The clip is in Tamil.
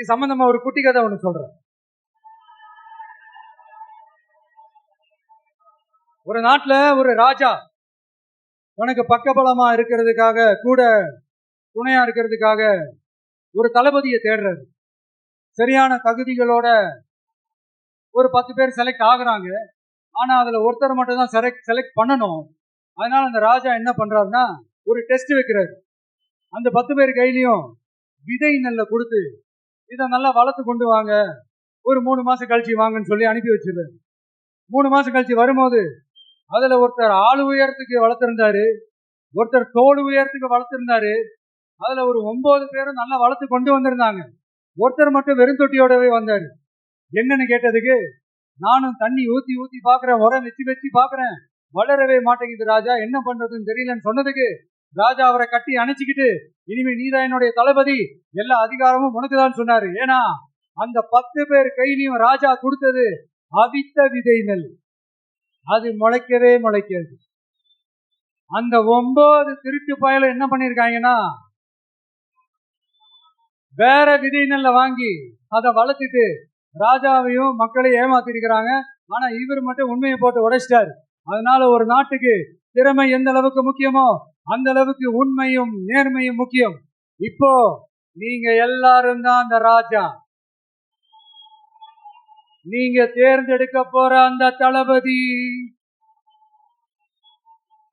இது சம்பந்தமா ஒரு குட்டி கதை ஒண்ணு சொல்றேன். ஒரு நாட்டுல ஒரு ராஜா உனக்கு பக்கபலமா இருக்கிறதுக்காக, கூட துணையா இருக்கிறதுக்காக ஒரு தளபதியை தேடுறாரு. சரியான தகுதிகளோட ஒரு 10 பேர் செலக்ட் ஆகுறாங்க. ஆனா அதுல ஒருத்தர் மட்டும் தான் செலக்ட் பண்ணணும். அதனால அந்த ராஜா என்ன பண்றாருன்னா ஒரு டெஸ்ட் வைக்கிறாரு. அந்த 10 பேர் கையிலையும் விதை நெல்லை கொடுத்து இதை நல்லா வளர்த்து கொண்டு வாங்க, ஒரு 3 மாசம் கழிச்சு வாங்கன்னு சொல்லி அனுப்பி வச்சிருந்தாரு. 3 மாசம் கழிச்சு வரும்போது அதுல ஒருத்தர் ஆளு உயரத்துக்கு வளர்த்திருந்தாரு, ஒருத்தர் தோல் உயரத்துக்கு வளர்த்திருந்தாரு. அதுல ஒரு 9 பேரும் நல்லா வளர்த்து கொண்டு வந்திருந்தாங்க. ஒருத்தர் மட்டும் வெறும் தொட்டியோடவே வந்தாரு. என்னன்னு கேட்டதுக்கு, நானும் தண்ணி ஊத்தி ஊத்தி பாக்குறேன், உரம் வச்சு வச்சு பாக்குறேன், வளரவே மாட்டேங்குது ராஜா, என்ன பண்றதுன்னு தெரியலன்னு சொன்னதுக்கு ராஜா அவரை கட்டி அணைச்சிக்கிட்டு, இனிமே நீதான் என்னுடைய தளபதி, எல்லா அதிகாரமும் உனக்குதான் சொன்னாரு. ஏன்னா அந்த 10 பேர் கையிலையும் ராஜா கொடுத்தது அவித்த விதை நெல். அது முளைக்கவே முளைக்காது. அந்த 9 திருட்டு பயல என்ன பண்ணிருக்காங்கன்னா வேற விதை நெல்லை வாங்கி அதை வளர்த்துட்டு ராஜாவையும் மக்களையும் ஏமாத்திருக்கிறாங்க. ஆனா இவர் மட்டும் உண்மையை போட்டு உடைச்சிட்டாரு. அதனால ஒரு நாட்டுக்கு திறமை எந்த அளவுக்கு முக்கியமோ அந்த அளவுக்கு உண்மையும் நேர்மையும் முக்கியம். இப்போ நீங்க எல்லாரும் தான் அந்த ராஜா. நீங்க தேர்ந்தெடுக்க போற அந்த தளபதி